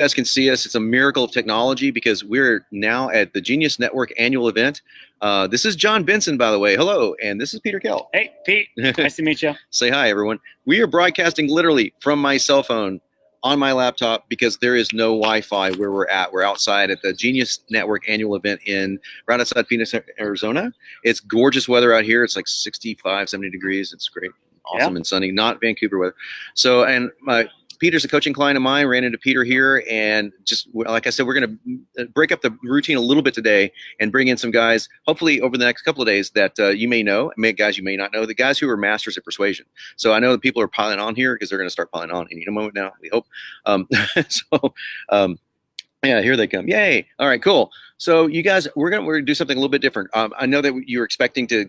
guys can see us, it's a miracle of technology because we're now at the Genius Network annual event. This is Jon Benson, by the way. Hello. And this is Peter Kell. Hey, Pete. Nice to meet you. Say hi, everyone. We are broadcasting literally from my cell phone on my laptop because there is no Wi-Fi where we're at. We're outside at the Genius Network annual event right outside Phoenix, Arizona. It's gorgeous weather out here. It's like 65, 70 degrees. It's great. Awesome and sunny, not Vancouver weather. So, and Peter's a coaching client of mine. Ran into Peter here, and just like I said, we're going to break up the routine a little bit today and bring in some guys, hopefully over the next couple of days that you may know, guys you may not know, the guys who are masters at persuasion. So I know that people are piling on here because they're going to start piling on any moment now, we hope. Yeah, here they come. Yay. All right, cool. So you guys, we're gonna do something a little bit different. I know that you're expecting to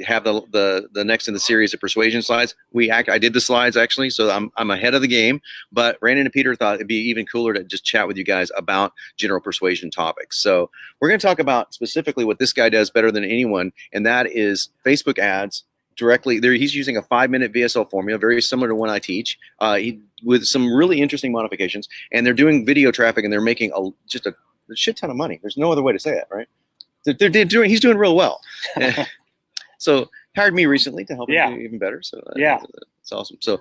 have the next in the series of persuasion slides. I did the slides actually, so I'm ahead of the game. But ran into Peter, thought it'd be even cooler to just chat with you guys about general persuasion topics. So we're going to talk about specifically what this guy does better than anyone, and that is Facebook ads. Directly there, he's using a 5-minute VSL formula, very similar to one I teach, with some really interesting modifications. And they're doing video traffic, and they're making just a shit ton of money. There's no other way to say it, right? He's doing real well. So hired me recently to help him do even better. So it's awesome. So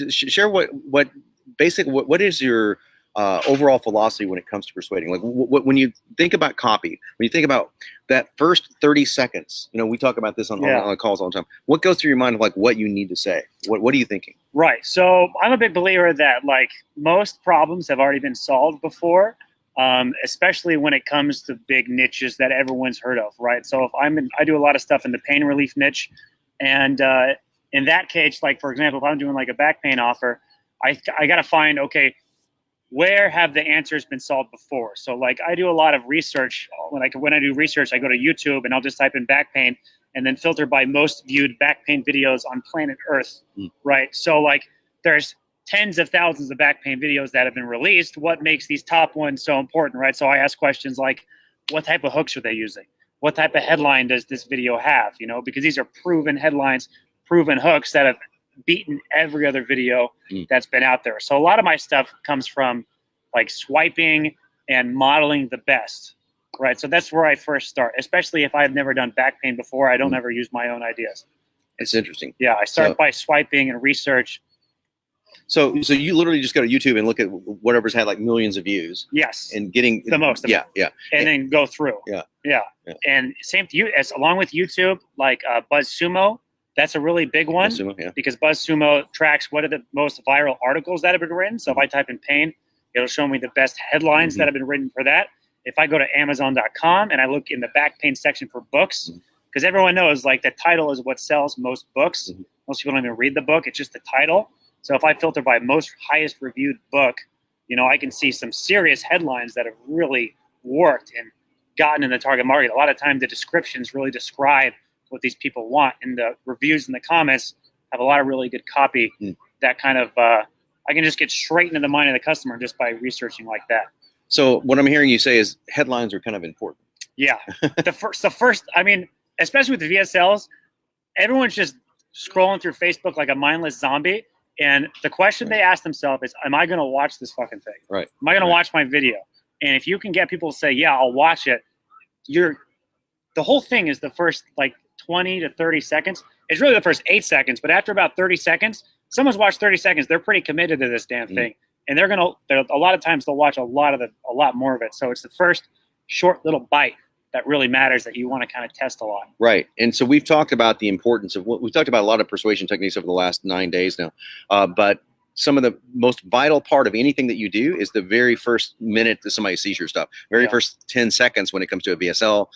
share what is your overall philosophy when it comes to persuading? Like when you think about copy, when you think about that first 30 seconds, you know, we talk about this on calls all the time. What goes through your mind of like what you need to say? What are you thinking? Right. So I'm a big believer that like most problems have already been solved before, especially when it comes to big niches that everyone's heard of. Right. So if I do a lot of stuff in the pain relief niche, and in that case, like for example, if I'm doing like a back pain offer, I got to find, okay, where have the answers been solved before? So like I do a lot of research. When I do research, I go to YouTube and I'll just type in back pain and then filter by most viewed back pain videos on planet Earth, right? So like there's tens of thousands of back pain videos that have been released. What makes these top ones so important, right? So I ask questions like, what type of hooks are they using? What type of headline does this video have? You know, because these are proven headlines, proven hooks that have beaten every other video that's been out there. So a lot of my stuff comes from like swiping and modeling the best, right? So that's where I first start, especially if I've never done back pain before. I don't ever use my own ideas. It's interesting. Yeah, I start by swiping and research. So you literally just go to YouTube and look at whatever's had like millions of views. Yes. And getting the most. And then go through. Yeah. And same to you, along with YouTube, like BuzzSumo. That's a really big one because BuzzSumo tracks what are the most viral articles that have been written. So if I type in pain, it'll show me the best headlines that have been written for that. If I go to Amazon.com and I look in the back pain section for books, because everyone knows like the title is what sells most books. Most people don't even read the book. It's just the title. So if I filter by most highest reviewed book, you know, I can see some serious headlines that have really worked and gotten in the target market. A lot of time the descriptions really describe what these people want, and the reviews and the comments have a lot of really good copy that kind of I can just get straight into the mind of the customer just by researching like that. So what I'm hearing you say is headlines are kind of important. Yeah. the first I mean, especially with the VSLs, everyone's just scrolling through Facebook like a mindless zombie, and the question they ask themselves is, am I going to watch this fucking thing? Right. Am I going to watch my video? And if you can get people to say, yeah, I'll watch it, the whole thing is the first like 20 to 30 seconds. It's really the first 8 seconds, but after about 30 seconds, someone's watched 30 seconds, they're pretty committed to this damn thing. And they're a lot of times they'll watch a lot more of it. So it's the first short little bite that really matters that you want to kind of test a lot. Right. And so we've talked about the importance of we've talked about a lot of persuasion techniques over the last 9 days now. But some of the most vital part of anything that you do is the very first minute that somebody sees your stuff, very first 10 seconds when it comes to a VSL.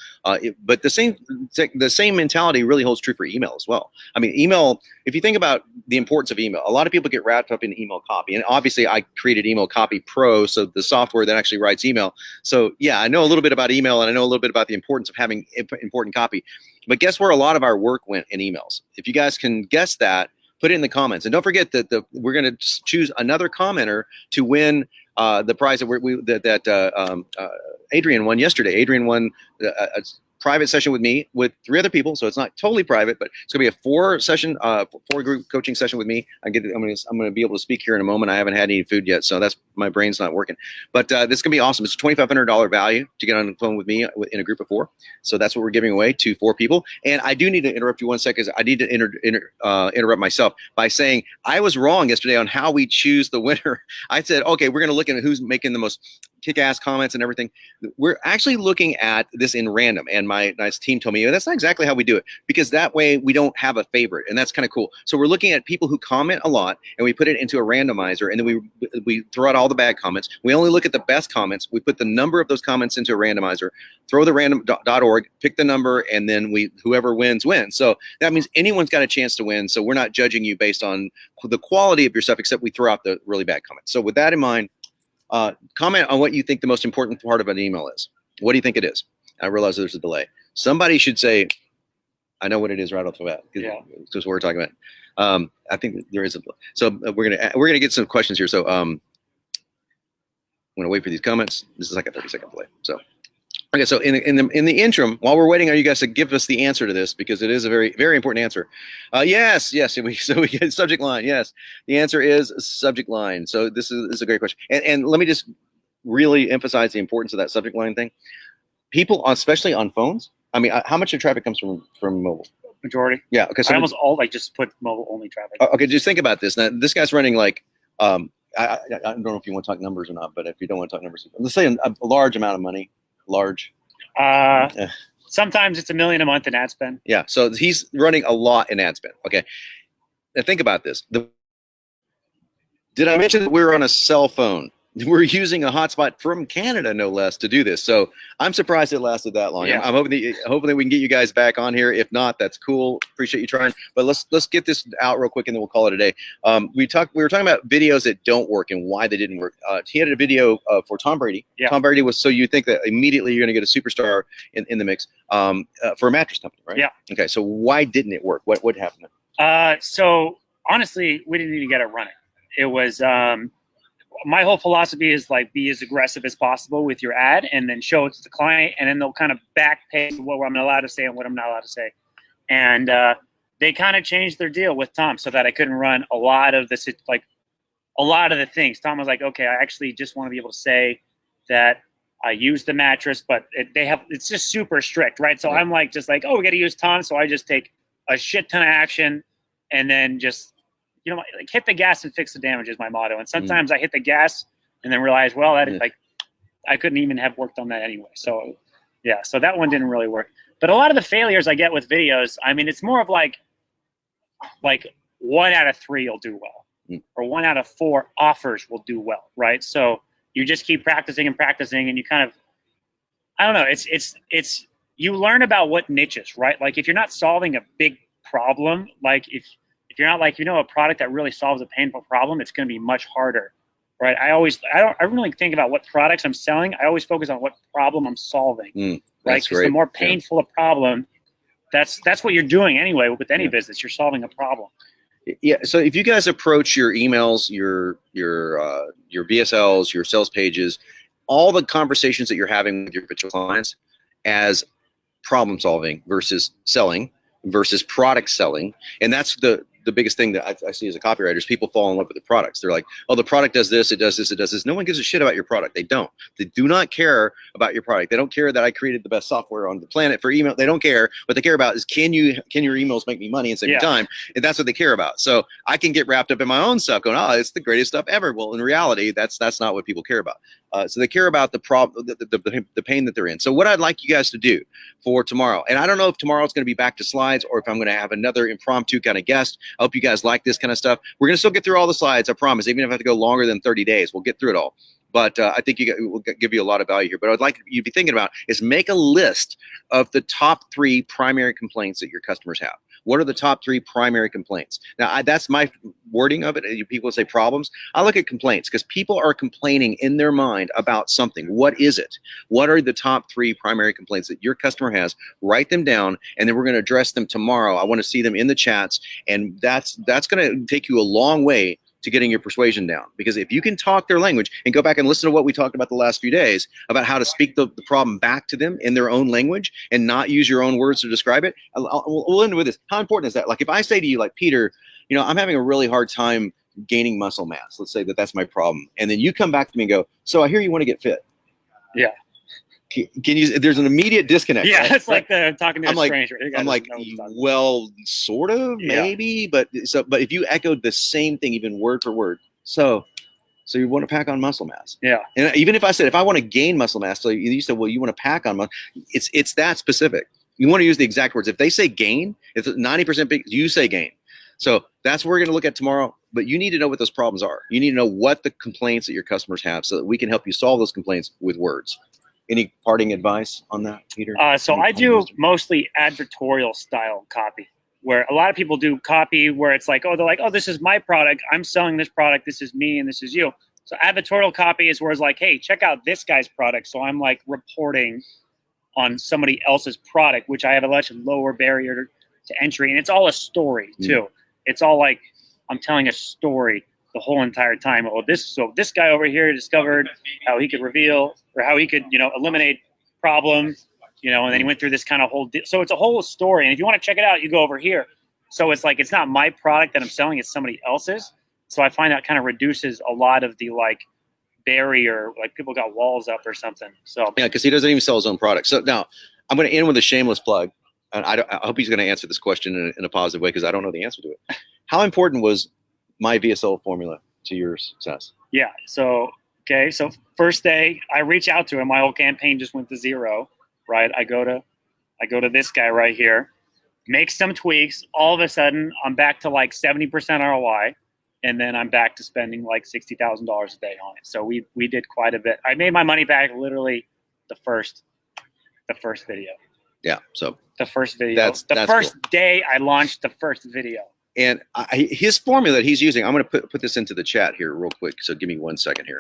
But the same mentality really holds true for email as well. I mean, email, if you think about the importance of email, a lot of people get wrapped up in email copy. And obviously I created Email Copy Pro, so the software that actually writes email. So yeah, I know a little bit about email, and I know a little bit about the importance of having important copy. But guess where a lot of our work went in emails? If you guys can guess that, put it in the comments. And don't forget that we're going to choose another commenter to win the prize that Adrian won yesterday. Adrian won private session with me with 3 other people, so it's not totally private, but it's gonna be a 4 group coaching session with me. I'm gonna be able to speak here in a moment. I haven't had any food yet, so that's my brain's not working. But this is gonna be awesome. It's a $2,500 value to get on the phone with me in a group of 4. So that's what we're giving away to 4 people. And I do need to interrupt you 1 second. I need to interrupt myself by saying I was wrong yesterday on how we choose the winner. I said, okay, we're gonna look at who's making the most kick-ass comments and everything. We're actually looking at this in random, and my nice team told me that's not exactly how we do it, because that way we don't have a favorite, and that's kind of cool. So we're looking at people who comment a lot, and we put it into a randomizer, and then we throw out all the bad comments. We only look at the best comments. We put the number of those comments into a randomizer, throw the random.org, pick the number, and then whoever wins. So that means anyone's got a chance to win. So we're not judging you based on the quality of your stuff, except we throw out the really bad comments. So with that in mind, comment on what you think the most important part of an email is. What do you think it is? I realize there's a delay. Somebody should say, I know what it is right off the bat, because we're talking about. I think there is a delay. So we're gonna get some questions here. So I'm gonna wait for these comments. This is like a 30-second delay. So okay, so in the interim, while we're waiting on you guys to give us the answer to this, because it is a very, very important answer. Yes. So we get subject line. Yes, the answer is subject line. So this is a great question. And let me just really emphasize the importance of that subject line thing. People, especially on phones. I mean, how much of traffic comes from mobile? Majority. Yeah. Okay. So I almost all just put mobile only traffic. Okay, just think about this. Now, this guy's running like. I don't know if you want to talk numbers or not, but if you don't want to talk numbers, let's say a large amount of money. Large. Sometimes it's $1 million a month in ad spend. Yeah, so he's running a lot in ad spend. Okay, now think about this. Did I mention that we're on a cell phone? We're using a hotspot from Canada, no less, to do this. So I'm surprised it lasted that long. Yeah. I'm hoping that we can get you guys back on here. If not, that's cool. Appreciate you trying. But let's get this out real quick, and then we'll call it a day. We were talking about videos that don't work and why they didn't work. He had a video for Tom Brady. Yeah. Tom Brady was, so you think that immediately you're going to get a superstar in the mix for a mattress company, right? Yeah. Okay. So why didn't it work? What happened? So honestly, we didn't even get it running. It was. My whole philosophy is like be as aggressive as possible with your ad, and then show it to the client, and then they'll kind of back pay what I'm allowed to say and what I'm not allowed to say. And they kind of changed their deal with Tom so that I couldn't run a lot of the things. Tom was like, okay, I actually just want to be able to say that I use the mattress, but it's just super strict, right? So I'm like, just like, oh, we got to use Tom. So I just take a shit ton of action, and then just, you know, like hit the gas and fix the damage is my motto. And sometimes I hit the gas and then realize, well, that is like, I couldn't even have worked on that anyway. So yeah, so that one didn't really work. But a lot of the failures I get with videos, I mean, it's more of like 1 out of 3 will do well, or 1 out of 4 offers will do well, right? So you just keep practicing and practicing, and you kind of, I don't know, it's you learn about what niches, right? Like if you're not solving a big problem, like if you're not like, you know, a product that really solves a painful problem, it's going to be much harder, right? I don't really think about what products I'm selling. I always focus on what problem I'm solving, right? Because the more painful a problem, that's what you're doing anyway with any business. You're solving a problem. Yeah. So if you guys approach your emails, your VSLs, your sales pages, all the conversations that you're having with your potential clients as problem solving versus selling versus product selling, and that's the biggest thing that I see as a copywriter is people fall in love with the products. They're like, oh, the product does this, it does this, it does this. No one gives a shit about your product. They don't. They do not care about your product. They don't care that I created the best software on the planet for email. They don't care. What they care about is can your emails make me money and save me time? And that's what they care about. So I can get wrapped up in my own stuff going, oh, it's the greatest stuff ever. Well, in reality, that's not what people care about. So they care about the problem, the pain that they're in. So what I'd like you guys to do for tomorrow, and I don't know if tomorrow's going to be back to slides or if I'm going to have another impromptu kind of guest. I hope you guys like this kind of stuff. We're going to still get through all the slides, I promise. Even if I have to go longer than 30 days, we'll get through it all. But I think we'll give you a lot of value here. But I'd like you to be thinking about is make a list of the top 3 primary complaints that your customers have. What are the top 3 primary complaints? Now, that's my wording of it. People say problems. I look at complaints because people are complaining in their mind about something. What is it? What are the top 3 primary complaints that your customer has? Write them down, and then we're going to address them tomorrow. I want to see them in the chats, and that's going to take you a long way to getting your persuasion down. Because if you can talk their language and go back and listen to what we talked about the last few days about how to speak the problem back to them in their own language and not use your own words to describe it, we'll end with this. How important is that? Like if I say to you, like, Peter, you know, I'm having a really hard time gaining muscle mass. Let's say that that's my problem. And then you come back to me and go, so I hear you want to get fit. Yeah. Can you, there's an immediate disconnect. Yeah, right? it's like talking to a stranger. I'm like, well, sort of, maybe, but if you echoed the same thing, even word for word, so you want to pack on muscle mass. Yeah. And even if I said, if I want to gain muscle mass, so you said, well, you want to pack on muscle, it's that specific. You want to use the exact words. If they say gain, if it's 90% big, you say gain. So that's what we're going to look at tomorrow. But you need to know what those problems are. You need to know what the complaints that your customers have so that we can help you solve those complaints with words. Any parting advice on that, Peter? So I do mostly advertorial style copy, where a lot of people do copy where it's like, oh, they're like, oh, this is my product. I'm selling this product. This is me and this is you. So advertorial copy is where it's like, hey, check out this guy's product. So I'm like reporting on somebody else's product, which I have a much lower barrier to entry. And it's all a story too. It's all like, I'm telling a story the whole entire time. Oh, this guy over here discovered how he could reveal or how he could, you know, eliminate problem, you know, and then he went through this kind of whole, so it's a whole story. And if you want to check it out, you go over here. So it's like, it's not my product that I'm selling, it's somebody else's. So I find that kind of reduces a lot of the like barrier, like people got walls up or something. So yeah, because he doesn't even sell his own product. So now I'm going to end with a shameless plug. And I hope he's going to answer this question in a positive way because I don't know the answer to it. How important was my VSL formula to your success? Yeah. So, okay. So first day I reach out to him, my whole campaign just went to zero, right? I go to this guy right here, make some tweaks. All of a sudden I'm back to like 70% ROI. And then I'm back to spending like $60,000 a day on it. So we did quite a bit. I made my money back literally the first video. Yeah. So the first video, that's first cool. Day I launched the first video. And his formula that he's using, I'm going to put this into the chat here real quick. So give me 1 second here.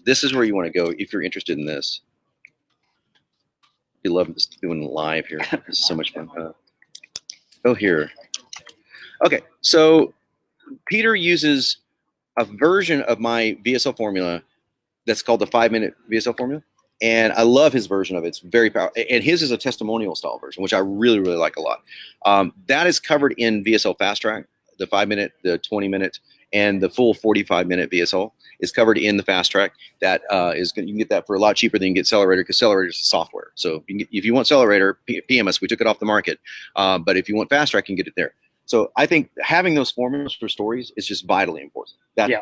This is where you want to go if you're interested in this. You love this doing live here. This is so much fun. Go here. Okay. So Peter uses a version of my VSL formula that's called the 5-minute VSL formula. And I love his version of it. It's very powerful. And his is a testimonial style version, which I really, really like a lot. That is covered in VSL Fast Track, the 5-minute, the 20-minute, and the full 45-minute VSL is covered in the Fast Track. That you can get that for a lot cheaper than you can get Accelerator because Accelerator is software. So if you want Accelerator, PM us. We took it off the market. But if you want Fast Track, you can get it there. So I think having those formulas for stories is just vitally important.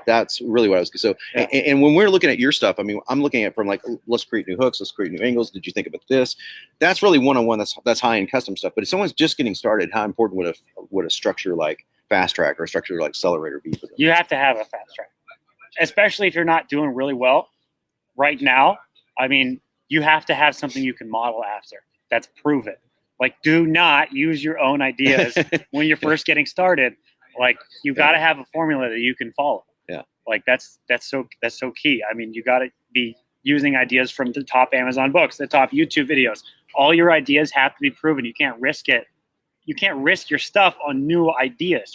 That's really what I was. So and when we're looking at your stuff, I mean, I'm looking at from like, let's create new hooks, let's create new angles. Did you think about this? That's really one-on-one. That's high-end custom stuff. But if someone's just getting started, how important would a structure like Fast Track or a structure like Accelerator be for them? You have to have a Fast Track, especially if you're not doing really well right now. I mean, you have to have something you can model after. That's proven. Like, do not use your own ideas when you're first getting started. Like, you got to have a formula that you can follow. Yeah. Like that's so key. I mean, you got to be using ideas from the top Amazon books, the top YouTube videos. All your ideas have to be proven. You can't risk it. You can't risk your stuff on new ideas.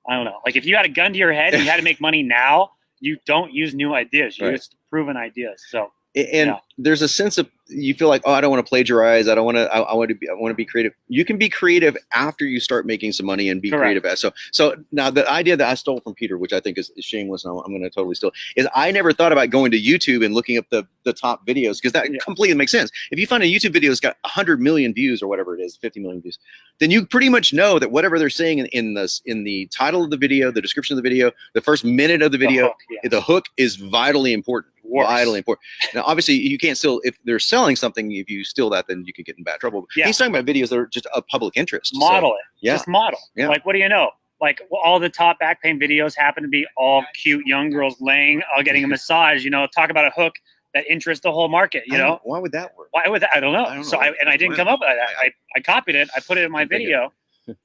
I don't know. Like, if you had a gun to your head and you had to make money now, you don't use new ideas. You use proven ideas. So. And there's a sense of, you feel like, oh, I don't want to plagiarize. I want to be creative. You can be creative after you start making some money and be creative. So now the idea that I stole from Peter, which I think is shameless, and I'm going to totally steal, is I never thought about going to YouTube and looking up the top videos, because that completely makes sense. If you find a YouTube video that's got 100 million views or whatever it is, 50 million views, then you pretty much know that whatever they're saying in the title of the video, the description of the video, the first minute of the video, the hook is vitally important. Vitally important. Now, obviously, you can't steal. If they're selling something, if you steal that, then you could get in bad trouble. He's talking about videos that are just of public interest. Model it. Just model. Like, what do you know? Like, all the top back pain videos happen to be all cute young girls laying, getting a massage. You know, talk about a hook that interests the whole market. You know, why would that work? Why would that? I don't know. So I didn't come up with that. I copied it. I put it in my video,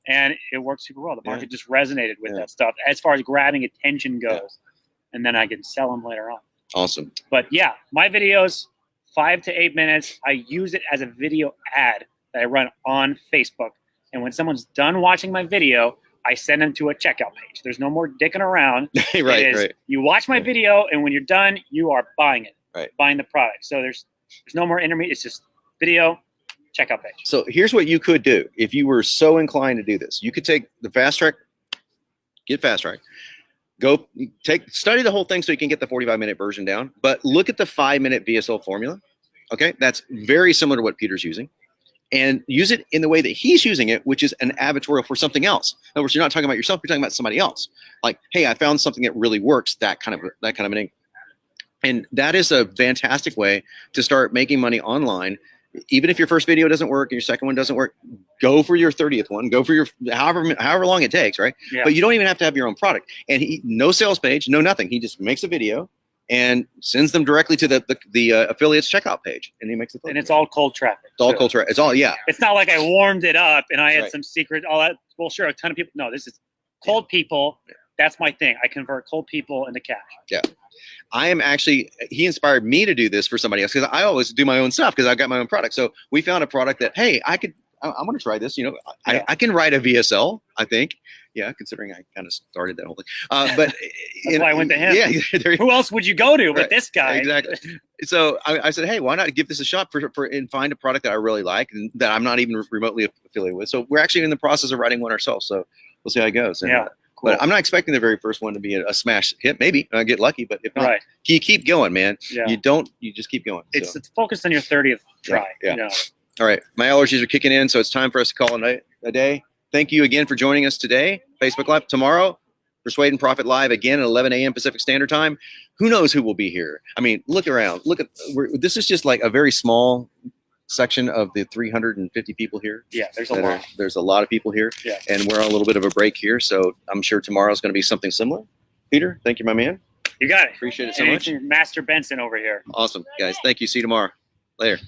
and it worked super well. The market just resonated with that stuff as far as grabbing attention goes, and then I can sell them later on. Awesome. But yeah, my videos, 5 to 8 minutes. I use it as a video ad that I run on Facebook. And when someone's done watching my video, I send them to a checkout page. There's no more dicking around. Right. You watch my video, and when you're done, you are buying it. Right. Buying the product. So there's no more intermediate. It's just video, checkout page. So here's what you could do if you were so inclined to do this. You could take the fast track, get fast track, go study the whole thing so you can get the 45-minute version down, but look at the 5-minute VSL formula. Okay, that's very similar to what Peter's using, and use it in the way that he's using it, which is an advertorial for something else. In other words, you're not talking about yourself, you're talking about somebody else. Like, hey, I found something that really works, that kind of an thing. And that is a fantastic way to start making money online. Even if your first video doesn't work and your second one doesn't work, go for your 30th one. Go for your however long it takes, right? Yeah. But you don't even have to have your own product. And no sales page, no nothing. He just makes a video and sends them directly to the affiliate's checkout page, and he makes it. And it's all cold traffic. It's all cold traffic. It's all It's not like I warmed it up and I had some secret. All that. Well, sure, a ton of people. No, this is cold people. That's my thing. I convert cold people into cash. Yeah. I am actually, he inspired me to do this for somebody else, because I always do my own stuff because I've got my own product. So we found a product that, hey, I'm going to try this. You know, I can write a VSL, I think. Yeah, considering I kind of started that whole thing. But that's why I went to him. Yeah. Who else would you go to but this guy? Exactly. So I said, hey, why not give this a shot and find a product that I really like and that I'm not even remotely affiliated with. So we're actually in the process of writing one ourselves. So we'll see how it goes. And, cool. But I'm not expecting the very first one to be a smash hit. Maybe I get lucky, but if not, you keep going, man. Yeah. You just keep going. It's focused on your 30th try. Yeah. You know? All right. My allergies are kicking in, so it's time for us to call it a day. Thank you again for joining us today. Facebook Live tomorrow. Persuade and Profit Live again at 11 a.m. Pacific Standard Time. Who knows who will be here? I mean, look around. Look at this is just like a very small section of the 350 people here. Yeah, there's a lot. There's a lot of people here. Yeah. And we're on a little bit of a break here, so I'm sure tomorrow's going to be something similar. Peter, thank you, my man. You got it. Appreciate it so much. Master Benson over here. Awesome, guys. Thank you. See you tomorrow. Later.